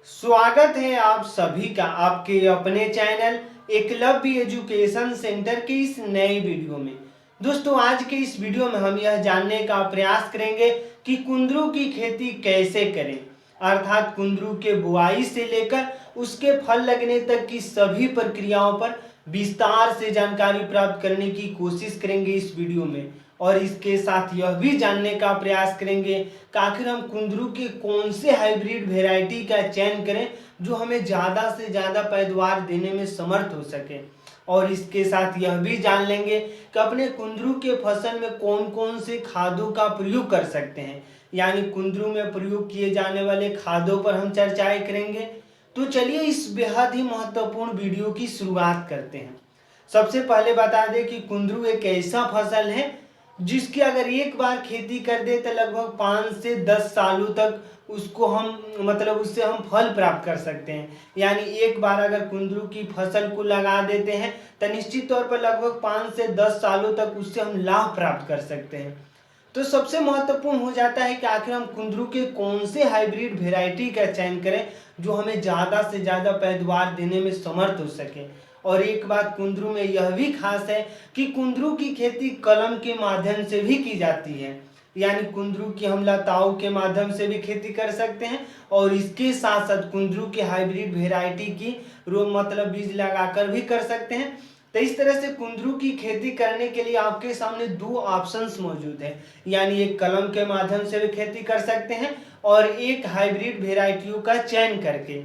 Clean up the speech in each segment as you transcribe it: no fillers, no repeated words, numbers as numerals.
स्वागत है आप सभी का आपके अपने चैनल एकलव्य एजुकेशन सेंटर के इस नए वीडियो में। दोस्तों, आज के इस वीडियो में हम यह जानने का प्रयास करेंगे कि कुंदरू की खेती कैसे करें, अर्थात कुंदरू के बुआई से लेकर उसके फल लगने तक की सभी प्रक्रियाओं पर विस्तार से जानकारी प्राप्त करने की कोशिश करेंगे इस वीडियो में। और इसके साथ यह भी जानने का प्रयास करेंगे कि आखिर हम कुंदरू के कौन से हाइब्रिड वेराइटी का चयन करें जो हमें ज़्यादा से ज़्यादा पैदावार देने में समर्थ हो सके। और इसके साथ यह भी जान लेंगे कि अपने कुंदरू के फसल में कौन कौन से खादों का प्रयोग कर सकते हैं, यानी कुंदरू में प्रयोग किए जाने वाले खादों पर हम चर्चाएं करेंगे। तो चलिए इस बेहद ही महत्वपूर्ण वीडियो की शुरुआत करते हैं। सबसे पहले बता दें कि कुंदरू एक ऐसा फसल है जिसकी अगर एक बार खेती कर दे तो लगभग 5 से 10 सालों तक उसको हम उससे हम फल प्राप्त कर सकते हैं। यानी एक बार अगर कुंदरू की फसल को लगा देते हैं तो निश्चित तौर पर लगभग 5 से 10 सालों तक उससे हम लाभ प्राप्त कर सकते हैं। तो सबसे महत्वपूर्ण हो जाता है कि आखिर हम कुंदरू के कौन से हाइब्रिड वेराइटी का चयन करें जो हमें ज़्यादा से ज़्यादा पैदावार देने में समर्थ हो सके। और एक बात कुंदरू में यह भी खास है कि कुंदरू की खेती कलम के माध्यम से भी की जाती है, यानी कुंदरू की हम लताओं के माध्यम से भी खेती कर सकते हैं और इसके साथ साथ कुंदरू के हाइब्रिड वेराइटी की बीज लगाकर भी कर सकते हैं। तो इस तरह से कुंदरू की खेती करने के लिए आपके सामने दो ऑप्शंस मौजूद है, यानी एक कलम के माध्यम से भी खेती कर सकते हैं और एक हाइब्रिड वेराइटियों का चयन करके।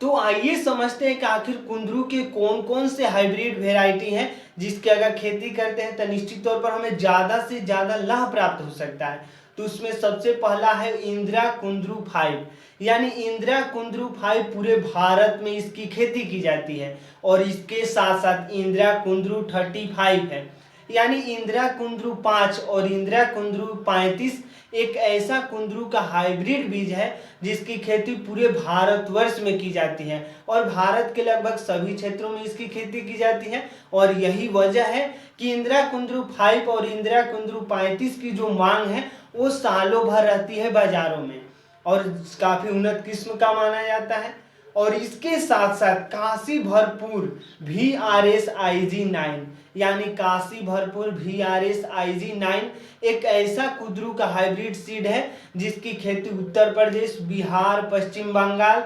तो आइए समझते हैं कि आखिर कुंदरू के कौन कौन से हाइब्रिड वेराइटी हैं जिसके अगर खेती करते हैं तो निश्चित तौर पर हमें ज़्यादा से ज़्यादा लाभ प्राप्त हो सकता है। तो उसमें सबसे पहला है इंदिरा कुंदरू 5, यानी इंदिरा कुंदरू 5 पूरे भारत में इसकी खेती की जाती है। और इसके साथ साथ इंदिरा कुंदरू 35 है, यानी इंदिरा कुंदरू 5 और इंदिरा कुंदरू 35 एक ऐसा कुंदरू का हाइब्रिड बीज है जिसकी खेती पूरे भारतवर्ष में की जाती है और भारत के लगभग सभी क्षेत्रों में इसकी खेती की जाती है। और यही वजह है कि इंदिरा कुंदरू 5 और इंदिरा कुंदरू 35 की जो मांग है वो सालों भर रहती है बाजारों में और काफी उन्नत किस्म का माना जाता है। और इसके साथ साथ काशी भरपूर VRS-IG9, यानी काशी भरपूर VRS-IG9 एक ऐसा कुंदरू का हाइब्रिड सीड है जिसकी खेती उत्तर प्रदेश, बिहार, पश्चिम बंगाल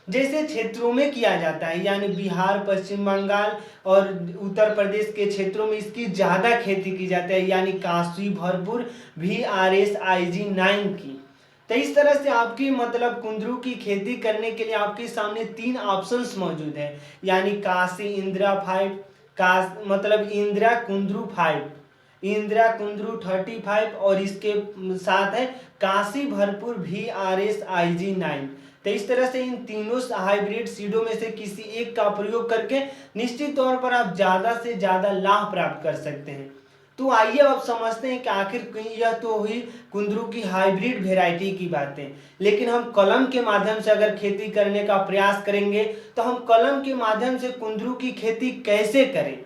जैसे क्षेत्रों में किया जाता है। यानी बिहार, पश्चिम बंगाल और उत्तर प्रदेश के क्षेत्रों में इसकी ज़्यादा खेती की जाती है, यानी काशी भरपूर VRS-IG9 की। तो इस तरह से आपकी कुंदरू की खेती करने के लिए आपके सामने 3 ऑप्शंस मौजूद है, यानी काशी इंदिरा 5, इंदिरा कुंदरू 5, इंदिरा कुंदरू 35 और इसके साथ है काशी भरपूर VRS-IG9। तो इस तरह से इन तीनों हाइब्रिड सीडों में से किसी एक का प्रयोग करके निश्चित तौर पर आप ज़्यादा से ज़्यादा लाभ प्राप्त कर सकते हैं। तो आइए अब समझते हैं कि आखिर यह तो हुई कुंदरू की हाइब्रिड वेराइटी की बातें, लेकिन हम कलम के माध्यम से अगर खेती करने का प्रयास करेंगे तो हम कलम के माध्यम से कुंदरू की खेती कैसे करें।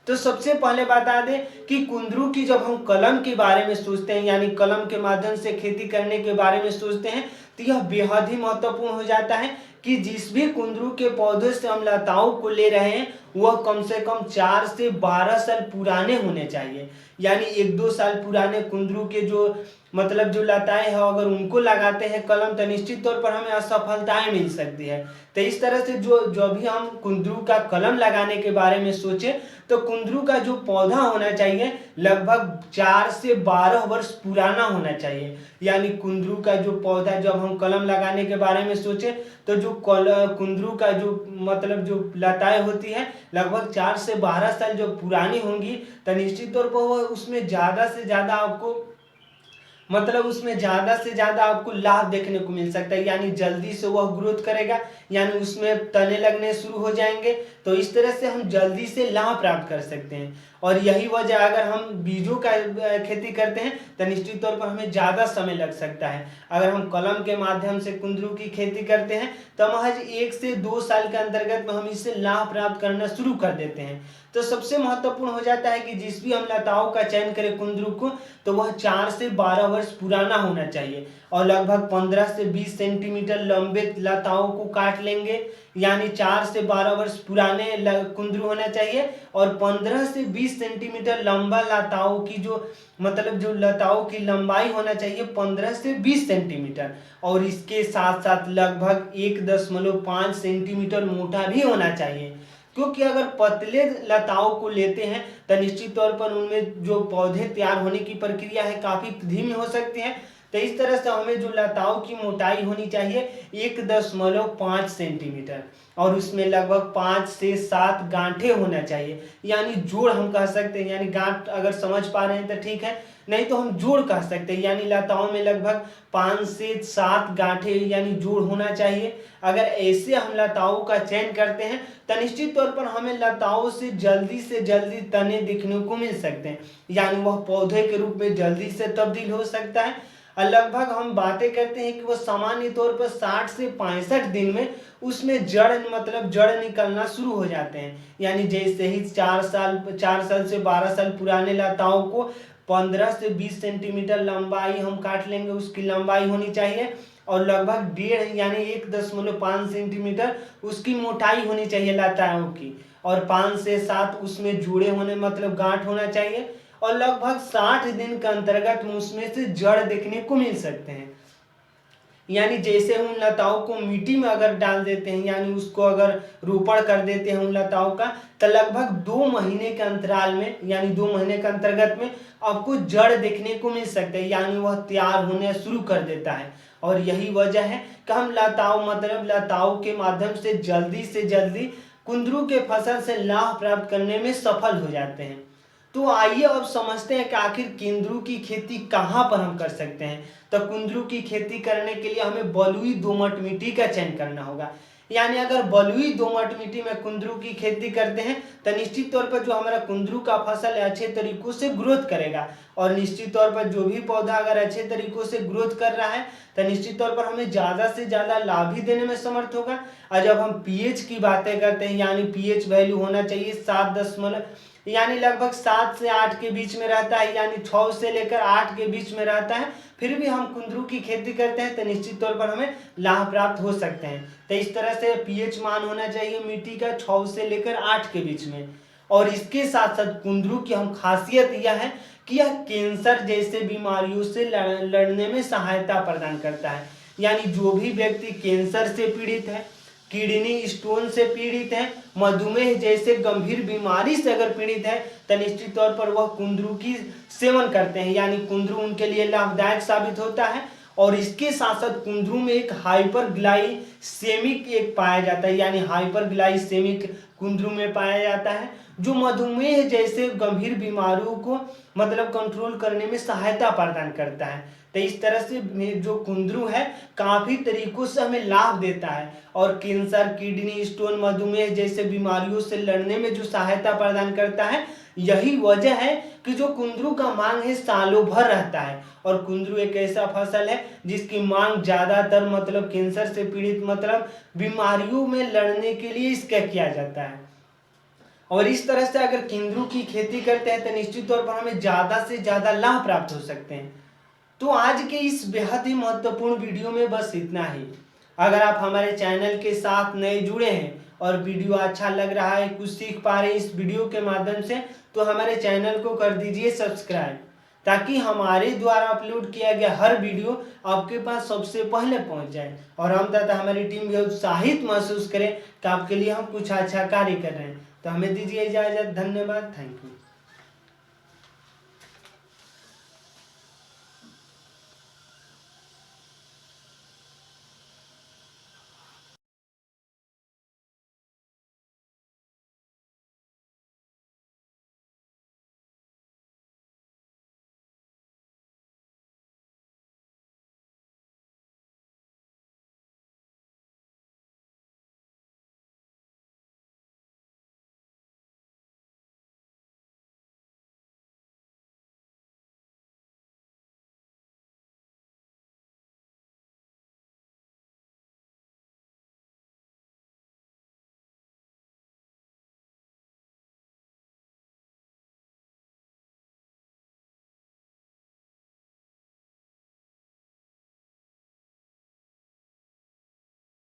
तो सबसे पहले बता दें कि कुंदरू की जब हम कलम के बारे में सोचते हैं, यानी कलम के माध्यम से खेती करने के बारे में सोचते हैं, तो यह बेहद ही महत्वपूर्ण हो जाता है कि जिस भी कुंदरू के पौधे से हम लताओं को ले रहे हैं वह कम से कम 4 से 12 साल पुराने होने चाहिए। यानी 1-2 साल पुराने कुंदरू के जो लताएं हैं अगर उनको लगाते हैं कलम तो निश्चित तौर पर हमें असफलताएं मिल सकती है। तो इस तरह से जो भी हम कुंदरू का कलम लगाने के बारे में सोचें तो कुंदरू का जो पौधा होना चाहिए लगभग 4 से 12 वर्ष पुराना होना चाहिए। यानी कुंदरू का जो पौधा जब हम कलम लगाने के बारे में सोचें तो जो कुंदरू का जो लताएं होती है लगभग 4 से 12 साल जो पुरानी होंगी तो निश्चित तौर पर वह उसमें ज़्यादा से ज़्यादा आपको लाभ देखने को मिल सकता है, यानी जल्दी से वह ग्रोथ करेगा, यानी उसमें तने लगने शुरू हो जाएंगे। तो इस तरह से हम जल्दी से लाभ प्राप्त कर सकते हैं। और यही वजह, अगर हम बीजों का खेती करते हैं तो निश्चित तौर पर हमें ज़्यादा समय लग सकता है। अगर हम कलम के माध्यम से कुंदरू की खेती करते हैं तो महज 1 से 2 साल के अंतर्गत में हम इससे लाभ प्राप्त करना शुरू कर देते हैं। तो सबसे महत्वपूर्ण हो जाता है कि जिस भी हम लताओं का चयन करें कुंदरू को, तो वह 4 से 12 वर्ष पुराना होना चाहिए और लगभग 15 से 20 सेंटीमीटर लंबे लताओं को काट लेंगे। यानी 4 से 12 वर्ष पुराने कुंदरू होना चाहिए और 15 से 20 सेंटीमीटर लंबा लताओं की जो लताओं की लंबाई होना चाहिए 15 से 20 सेंटीमीटर, और इसके साथ साथ लगभग 1.5 सेंटीमीटर मोटा भी होना चाहिए। क्योंकि अगर पतले लताओं को लेते हैं तो निश्चित तौर पर उनमें जो पौधे तैयार होने की प्रक्रिया है काफ़ी धीमी हो सकती है। तो इस तरह से हमें जो लताओं की मोटाई होनी चाहिए 1.5 सेंटीमीटर और उसमें लगभग 5 से 7 गांठें होना चाहिए, यानी जोड़ हम कह सकते हैं। यानी गांठ अगर समझ पा रहे हैं तो ठीक है, नहीं तो हम जोड़ कह सकते हैं। यानी लताओं में लगभग 5 से 7 गांठें यानी जोड़ होना चाहिए। अगर ऐसे हम लताओं का चयन करते हैं तो निश्चित तौर पर हमें लताओं से जल्दी तने दिखने को मिल सकते हैं, यानी वह पौधे के रूप में जल्दी से तब्दील हो सकता है। लगभग हम बातें करते हैं कि वो सामान्य तौर पर 60 से 65 दिन में उसमें जड़ निकलना शुरू हो जाते हैं। यानी जैसे ही 4 साल से 12 साल पुराने लताओं को 15 से 20 सेंटीमीटर लंबाई हम काट लेंगे, उसकी लंबाई होनी चाहिए और लगभग 1.5 यानी 1.5 सेंटीमीटर उसकी मोटाई होनी चाहिए लताओं की, और 5 से 7 उसमें जुड़े होने गांठ होना चाहिए और लगभग 60 दिन के अंतर्गत उसमें से जड़ देखने को मिल सकते हैं। यानी जैसे उन लताओं को मिट्टी में अगर डाल देते हैं, यानी उसको अगर रोपण कर देते हैं उन लताओं का, तो लगभग 2 महीने के अंतराल में यानी 2 महीने के अंतर्गत में आपको जड़ देखने को मिल सकते हैं, यानी वह तैयार होने शुरू कर देता है। और यही वजह है कि हम लताओं के माध्यम से जल्दी कुंदरू के फसल से लाभ प्राप्त करने में सफल हो जाते हैं। तो आइए अब समझते हैं कि आखिर कुंदरू की खेती कहाँ पर हम कर सकते हैं। तो कुंदरू की खेती करने के लिए हमें बलुई दोमट मिट्टी का चयन करना होगा। यानी अगर बलुई दोमट मिट्टी में कुंदरू की खेती करते हैं तो निश्चित तौर पर जो हमारा कुंदरू का फसल है अच्छे तरीकों से ग्रोथ करेगा, और निश्चित तौर पर जो भी पौधा अगर अच्छे तरीकों से ग्रोथ कर रहा है तो निश्चित तौर पर हमें ज़्यादा से ज़्यादा लाभ भी देने में समर्थ होगा। और जब हम पीएच की बातें करते हैं, यानी पीएच वैल्यू होना चाहिए 7 यानी लगभग 7 से 8 के बीच में रहता है, यानी 6 से लेकर 8 के बीच में रहता है, फिर भी हम कुंदरू की खेती करते हैं तो निश्चित तौर पर हमें लाभ प्राप्त हो सकते हैं। तो इस तरह से पीएच मान होना चाहिए मिट्टी का 6 से लेकर 8 के बीच में। और इसके साथ साथ कुंदरू की हम खासियत यह है कि यह कैंसर जैसे बीमारियों से लड़ने में सहायता प्रदान करता है। यानी जो भी व्यक्ति कैंसर से पीड़ित है, किडनी स्टोन से पीड़ित है, मधुमेह जैसे गंभीर बीमारी से अगर पीड़ित है तो निश्चित तौर पर वह कुंदरू की सेवन करते हैं, यानी कुंदरू उनके लिए लाभदायक साबित होता है। और इसके साथ साथ कुंदरू में एक हाइपरग्लाइसेमिक एक पाया जाता है, यानी हाइपरग्लाइसेमिक कुंदरू में पाया जाता है, जो मधुमेह जैसे गंभीर बीमारियों को कंट्रोल करने में सहायता प्रदान करता है। तो इस तरह से जो कुंदरू है काफ़ी तरीकों से हमें लाभ देता है और कैंसर, किडनी स्टोन, मधुमेह जैसे बीमारियों से लड़ने में जो सहायता प्रदान करता है। यही वजह है कि जो कुंदरू का मांग है सालों भर रहता है, और कुंदरू एक ऐसा फसल है जिसकी मांग ज़्यादातर कैंसर से पीड़ित बीमारियों में लड़ने के लिए इसका किया जाता है। और इस तरह से अगर कुंदरू की खेती करते हैं तो निश्चित तौर पर हमें ज़्यादा से ज़्यादा लाभ प्राप्त हो सकते हैं। तो आज के इस बेहद ही महत्वपूर्ण वीडियो में बस इतना ही। अगर आप हमारे चैनल के साथ नए जुड़े हैं और वीडियो अच्छा लग रहा है, कुछ सीख पा रहे हैं इस वीडियो के माध्यम से, तो हमारे चैनल को कर दीजिए सब्सक्राइब, ताकि हमारे द्वारा अपलोड किया गया हर वीडियो आपके पास सबसे पहले पहुंच जाए और हम तथा हमारी टीम भी उत्साहित महसूस करें कि आपके लिए हम कुछ अच्छा कार्य कर रहे हैं। तो हमें दीजिए इजाज़त। धन्यवाद। Thank you.